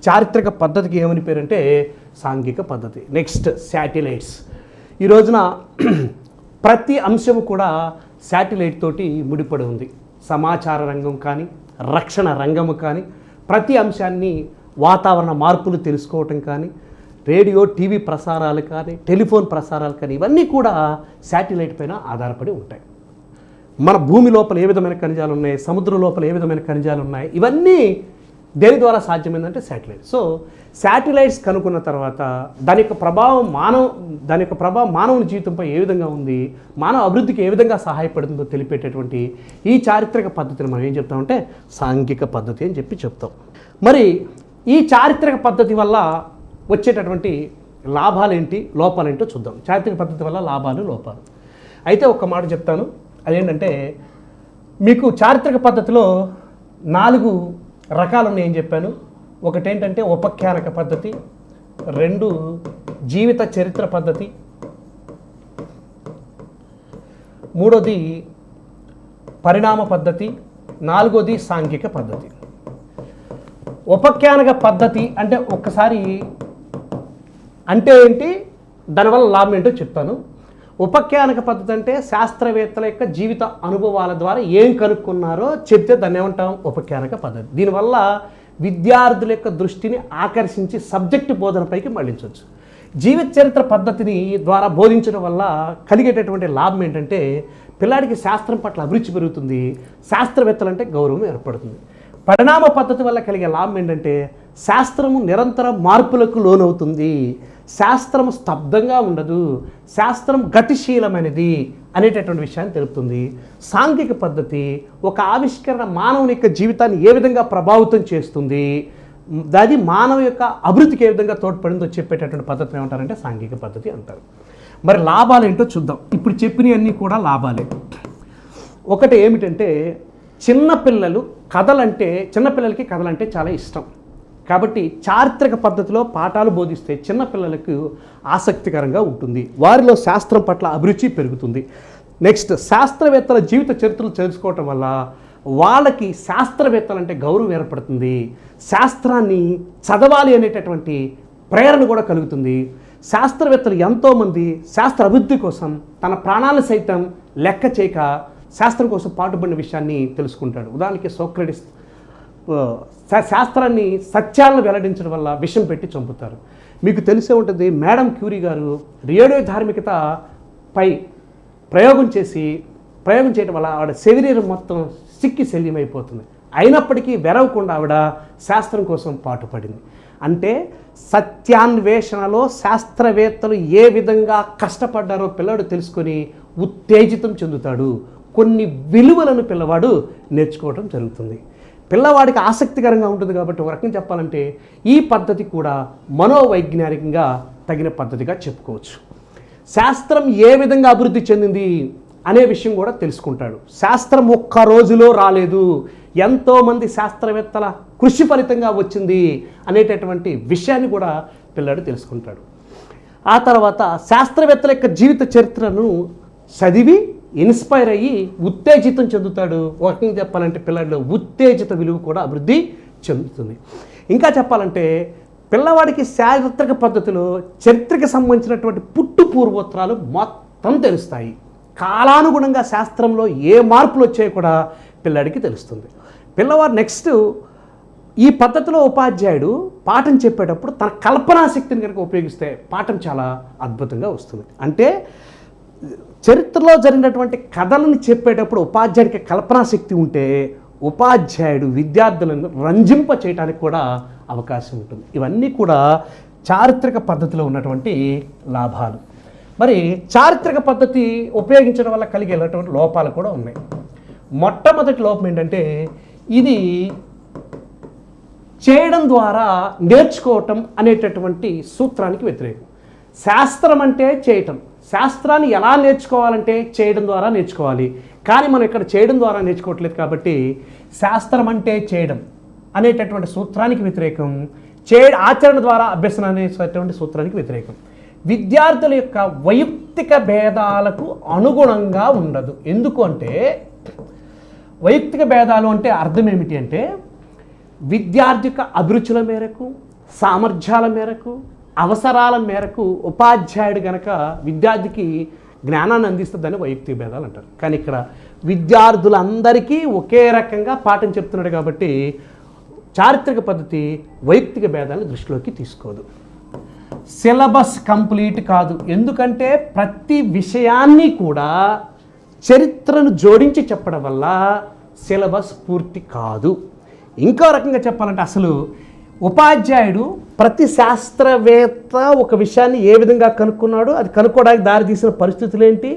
చారిత్రక పద్ధతికి ఏమని పేరంటే సాంఘిక పద్ధతి. Next satellites. ఈ రోజున ప్రతి అంశము కూడా శాటిలైట్ తోటి ముడిపడి ఉంది. సమాచార రంగం కానీ, రక్షణ రంగము కానీ, ప్రతి అంశాన్ని వాతావరణ మార్పులు తెలుసుకోవటం కానీ, రేడియో టీవీ ప్రసారాలు కానీ, టెలిఫోన్ ప్రసారాలు కానీ, ఇవన్నీ కూడా శాటిలైట్ పైన ఆధారపడి ఉంటాయి. మన భూమి లోపల ఏ విధమైన ఖనిజాలు ఉన్నాయి, సముద్రం లోపల ఏ విధమైన ఖనిజాలు ఉన్నాయి, ఇవన్నీ దేని ద్వారా సాధ్యమైందంటే శాటిలైట్. సో శాటిలైట్స్ కనుక్కున్న తర్వాత దాని యొక్క ప్రభావం మానవుని జీవితంపై ఏ విధంగా ఉంది, మానవ అభివృద్ధికి ఏ విధంగా సహాయపడుతుందో తెలిపేటటువంటి ఈ చారిత్రక పద్ధతిని మనం ఏం చెప్తామంటే సాంఘిక పద్ధతి అని చెప్తాం. మరి ఈ చారిత్రక పద్ధతి వల్ల వచ్చేటటువంటి లాభాలేంటి, లోపాలేంటో చూద్దాం. చారిత్రక పద్ధతి వల్ల లాభాలు, లోపాలు. అయితే ఒక్క మాట చెప్తాను, అదేంటంటే మీకు చారిత్రక పద్ధతిలో 4 రకాలు ఉన్నాయని చెప్పాను. ఒకటేంటంటే ఉపఖ్యానక పద్ధతి, 2 జీవిత చరిత్ర పద్ధతి, 3వది పరిణామ పద్ధతి, 4వది సాంఘిక పద్ధతి. ఉపఖ్యానక పద్ధతి అంటే ఒక్కసారి అంటే ఏంటి, దానివల్ల లాభం ఏంటో చెప్తాను. ఉపఖ్యానక పద్ధతి అంటే శాస్త్రవేత్తల యొక్క జీవిత అనుభవాల ద్వారా ఏం కనుక్కున్నారో చెప్తే దాన్ని ఏమంటాం ఉపఖ్యానక పద్ధతి. దీనివల్ల విద్యార్థుల యొక్క దృష్టిని ఆకర్షించి సబ్జెక్టు బోధనపైకి మళ్లించవచ్చు. జీవిత చరిత్ర పద్ధతిని ద్వారా బోధించడం వల్ల కలిగేటటువంటి లాభం ఏంటంటే పిల్లాడికి శాస్త్రం పట్ల అభిరుచి పెరుగుతుంది, శాస్త్రవేత్తలంటే గౌరవం ఏర్పడుతుంది. పరిణామ పద్ధతి వల్ల కలిగే లాభం ఏంటంటే శాస్త్రము నిరంతర మార్పులకు లోనవుతుంది, శాస్త్రము స్తబ్దంగా ఉండదు, శాస్త్రం గతిశీలమైనది అనేటటువంటి విషయాన్ని తెలుపుతుంది. సాంఘిక పద్ధతి ఒక ఆవిష్కరణ మానవుని యొక్క జీవితాన్ని ఏ విధంగా ప్రభావితం చేస్తుంది, అది మానవ యొక్క అభివృద్ధికి ఏ విధంగా తోడ్పడిందో చెప్పేటటువంటి పద్ధతిని ఏమంటారంటే సాంఘిక పద్ధతి అంటారు. మరి లాభాలు ఏంటో చూద్దాం. ఇప్పుడు చెప్పినవన్నీ కూడా లాభాలే. ఒకటి ఏమిటంటే చిన్నపిల్లలకి కథలంటే చాలా ఇష్టం. కాబట్టి చారిత్రక పద్ధతిలో పాఠాలు బోధిస్తే చిన్నపిల్లలకు ఆసక్తికరంగా ఉంటుంది, వారిలో శాస్త్రం పట్ల అభిరుచి పెరుగుతుంది. నెక్స్ట్ శాస్త్రవేత్తల జీవిత చరిత్రలు తెలుసుకోవటం వల్ల వాళ్ళకి శాస్త్రవేత్తలంటే గౌరవం ఏర్పడుతుంది, శాస్త్రాన్ని చదవాలి అనేటటువంటి ప్రేరణ కూడా కలుగుతుంది. శాస్త్రవేత్తలు ఎంతోమంది శాస్త్ర అభివృద్ధి కోసం తన ప్రాణాలను సైతం లెక్క చేయక శాస్త్రం కోసం పాటుపడిన విషయాన్ని తెలుసుకుంటాడు. ఉదాహరణకి సోక్రటిస్ శాస్త్రాన్ని సత్యాలను వెల్లడించడం వల్ల విషం పెట్టి చంపుతారు. మీకు తెలిసే ఉంటుంది, మేడం క్యూరీ గారు రేడియో ధార్మికత పై ప్రయోగం చేయడం వల్ల ఆవిడ శరీరం మొత్తం సిక్కి శల్యమైపోతుంది. అయినప్పటికీ వెరవకుండా ఆవిడ శాస్త్రం కోసం పాటుపడింది. అంటే సత్యాన్వేషణలో శాస్త్రవేత్తలు ఏ విధంగా కష్టపడ్డారో పిల్లవాడు తెలుసుకొని ఉత్తేజితం చెందుతాడు. కొన్ని విలువలను పిల్లవాడు నేర్చుకోవడం జరుగుతుంది. పిల్లవాడికి ఆసక్తికరంగా ఉంటుంది. కాబట్టి ఒక రకంగా చెప్పాలంటే ఈ పద్ధతి కూడా మనోవైజ్ఞానికంగా తగిన పద్ధతిగా చెప్పుకోవచ్చు. శాస్త్రం ఏ విధంగా అభివృద్ధి చెందింది అనే విషయం కూడా తెలుసుకుంటాడు. శాస్త్రం ఒక్క రోజులో రాలేదు, ఎంతోమంది శాస్త్రవేత్తల కృషి ఫలితంగా వచ్చింది అనేటటువంటి విషయాన్ని కూడా పిల్లాడు తెలుసుకుంటాడు. ఆ తర్వాత శాస్త్రవేత్తల యొక్క జీవిత చరిత్రను చదివి ఇన్స్పైర్ అయ్యి ఉత్తేజితం చెందుతాడు. ఒక రకంగా చెప్పాలంటే పిల్లాడిలో ఉత్తేజిత విలువ కూడా అభివృద్ధి చెందుతుంది. ఇంకా చెప్పాలంటే పిల్లవాడికి చారిత్రక పద్ధతిలో చరిత్రకు సంబంధించినటువంటి పుట్టు పూర్వోత్తరాలు మొత్తం తెలుస్తాయి. కాలానుగుణంగా శాస్త్రంలో ఏ మార్పులు వచ్చాయో కూడా పిల్లాడికి తెలుస్తుంది. పిల్లవాడు నెక్స్ట్ ఈ పద్ధతిలో ఉపాధ్యాయుడు పాఠం చెప్పేటప్పుడు తన కల్పనా శక్తిని కనుక ఉపయోగిస్తే పాఠం చాలా అద్భుతంగా వస్తుంది. అంటే చరిత్రలో జరిగినటువంటి కథలను చెప్పేటప్పుడు ఉపాధ్యాయుడికి కల్పనా శక్తి ఉంటే ఉపాధ్యాయుడు విద్యార్థులను రంజింప చేయడానికి కూడా అవకాశం ఉంటుంది. ఇవన్నీ కూడా చారిత్రక పద్ధతిలో ఉన్నటువంటి లాభాలు. మరి చారిత్రక పద్ధతి ఉపయోగించడం వల్ల కలిగేటటువంటి లోపాలు కూడా ఉన్నాయి. మొట్టమొదటి లోపం ఏంటంటే ఇది చేయడం ద్వారా నేర్చుకోవటం అనేటటువంటి సూత్రానికి వ్యతిరేకం. శాస్త్రం అంటే చేయటం, శాస్త్రాన్ని ఎలా నేర్చుకోవాలంటే చేయడం ద్వారా నేర్చుకోవాలి. కానీ మనం ఇక్కడ చేయడం ద్వారా నేర్చుకోవట్లేదు. కాబట్టి శాస్త్రం అంటే చేయడం అనేటటువంటి సూత్రానికి వ్యతిరేకం, ఆచరణ ద్వారా అభ్యసనం అనేటటువంటి సూత్రానికి వ్యతిరేకం. విద్యార్థుల యొక్క వైయక్తిక భేదాలకు అనుగుణంగా ఉండదు. ఎందుకు అంటే వైయక్తిక భేదాలు అంటే అర్థం ఏమిటి అంటే విద్యార్థిక అభిరుచుల మేరకు, సామర్థ్యాల మేరకు, అవసరాల మేరకు ఉపాధ్యాయుడు గనక విద్యార్థికి జ్ఞానాన్ని అందిస్తుందని వైయక్తిక భేదాలు అంటారు. కానీ ఇక్కడ విద్యార్థులందరికీ ఒకే రకంగా పాఠం చెప్తున్నాడు కాబట్టి చారిత్రక పద్ధతి వైయక్తిక భేదాలను దృష్టిలోకి తీసుకోదు. సిలబస్ కంప్లీట్ కాదు. ఎందుకంటే ప్రతి విషయాన్ని కూడా చరిత్రను జోడించి చెప్పడం వల్ల సిలబస్ పూర్తి కాదు. ఇంకో రకంగా చెప్పాలంటే అసలు ఉపాధ్యాయుడు ప్రతి శాస్త్రవేత్త ఒక విషయాన్ని ఏ విధంగా కనుక్కున్నాడు, అది కనుక్కోవడానికి దారితీసిన పరిస్థితులు ఏంటి,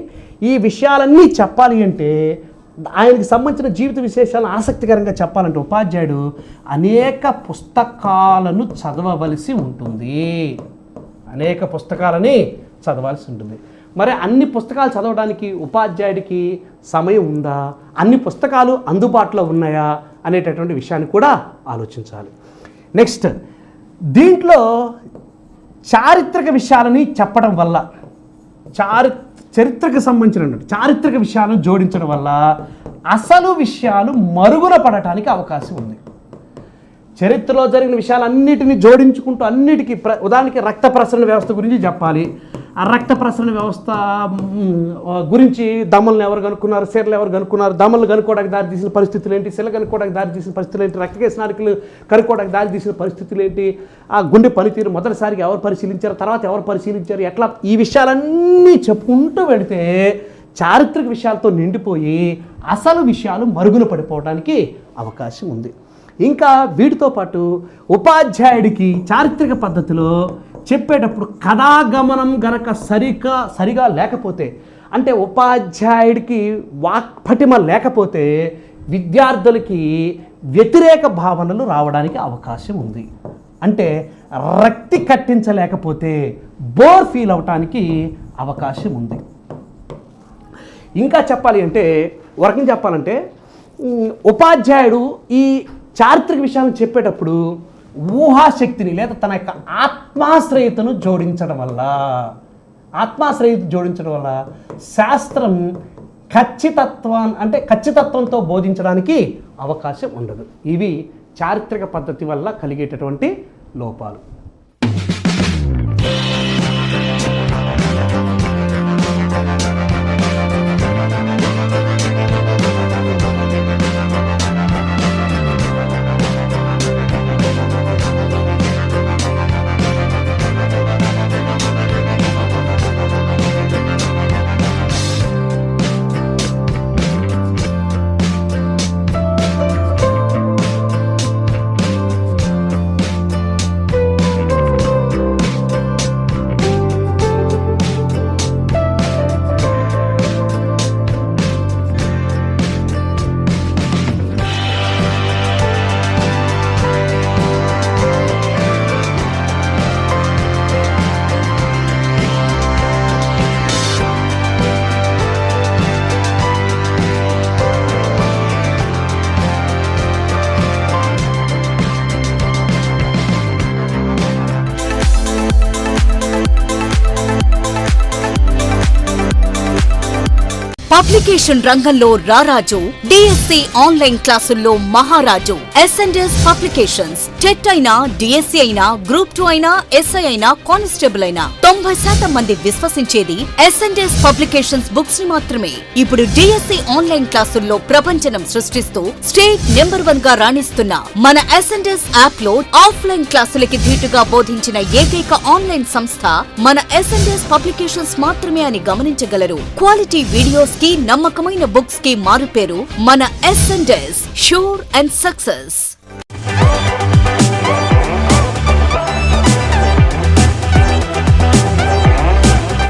ఈ విషయాలన్నీ చెప్పాలి అంటే ఆయనకి సంబంధించిన జీవిత విశేషాలను ఆసక్తికరంగా చెప్పాలంటే ఉపాధ్యాయుడు అనేక పుస్తకాలను చదవవలసి ఉంటుంది. అనేక పుస్తకాలని చదవాల్సి ఉంటుంది. మరి అన్ని పుస్తకాలు చదవడానికి ఉపాధ్యాయుడికి సమయం ఉందా, అన్ని పుస్తకాలు అందుబాటులో ఉన్నాయా అనేటటువంటి విషయాన్ని కూడా ఆలోచించాలి. నెక్స్ట్ దీంట్లో చారిత్రక విషయాలని చెప్పడం వల్ల చరిత్రకు సంబంధించినటువంటి చారిత్రక విషయాలను జోడించడం వల్ల అసలు విషయాలు మరుగున పడటానికి అవకాశం ఉంది. చరిత్రలో జరిగిన విషయాలన్నిటిని జోడించుకుంటూ అన్నిటికీ ఉదాహరణకి రక్త ప్రసరణ వ్యవస్థ గురించి చెప్పాలి. ఆ రక్త ప్రసరణ వ్యవస్థ గురించి దమ్మలను ఎవరు కనుక్కున్నారు, సిరలు ఎవరు కనుక్కున్నారు, దమ్మలు కనుక్కోవడానికి దారి తీసిన పరిస్థితులు ఏంటి, శిల కనుక్కోవడానికి దారి తీసిన పరిస్థితులు ఏంటి, రక్తకేశ నాళికలు కనుక్కోవడానికి దారి తీసిన పరిస్థితులు ఏంటి, ఆ గుండె పనితీరు మొదటిసారిగా ఎవరు పరిశీలించారు, తర్వాత ఎవరు పరిశీలించారు, ఎట్లా, ఈ విషయాలన్నీ చెప్పుకుంటూ వెళితే చారిత్రక విషయాలతో నిండిపోయి అసలు విషయాలు మరుగున పడిపోవడానికి అవకాశం ఉంది. ఇంకా వీటితో పాటు ఉపాధ్యాయుడికి చారిత్రక పద్ధతిలో చెప్పేటప్పుడు కథాగమనం గనక సరిగా లేకపోతే, అంటే ఉపాధ్యాయుడికి వాక్పటిమ లేకపోతే విద్యార్థులకి వ్యతిరేక భావనలు రావడానికి అవకాశం ఉంది. అంటే రక్తి కట్టించలేకపోతే బోర్ ఫీల్ అవటానికి అవకాశం ఉంది. ఇంకా చెప్పాలి అంటే వరకం చెప్పాలంటే ఉపాధ్యాయుడు ఈ చారిత్రక విషయాలను చెప్పేటప్పుడు ఊహాశక్తిని లేదా తన యొక్క ఆత్మాశ్రయతను జోడించడం వల్ల శాస్త్రం ఖచ్చితత్వంతో బోధించడానికి అవకాశం ఉండదు. ఇవి చారిత్రక పద్ధతి వల్ల కలిగేటటువంటి లోపాలు. పబ్లికేషన్ రంగంలో రారాజు, డిఎస్సి ఆన్లైన్ క్లాసుల్లో మహారాజు. ఎస్&ఎస్ పబ్లికేషన్స్. టెట్ అయినా, డిఎస్సి అయినా, గ్రూప్ 2 అయినా, ఎస్ఐ అయినా, కానిస్టేబుల్ అయినా 90% మంది విశ్వసించేది ఎస్&ఎస్ పబ్లికేషన్స్ బుక్స్ ని మాత్రమే. ఇప్పుడు డిఎస్సి ఆన్లైన్ క్లాసుల్లో ప్రపంచనం సృష్టిస్తూ స్టేట్ నెంబర్ 1 గా రాణిస్తున్న మన ఎస్&ఎస్ యాప్ లో ఆఫ్లైన్ క్లాసులకి ధీటుగా బోధించిన ఏకైక ఆన్లైన్ సంస్థ మన ఎస్&ఎస్ పబ్లికేషన్స్ మాత్రమే అని గమనించగలరు. క్వాలిటీ వీడియోస్ కి, నమ్మకమైన బుక్స్ కి మారుపేరు మన ఎస్&ఎస్. Sure and success.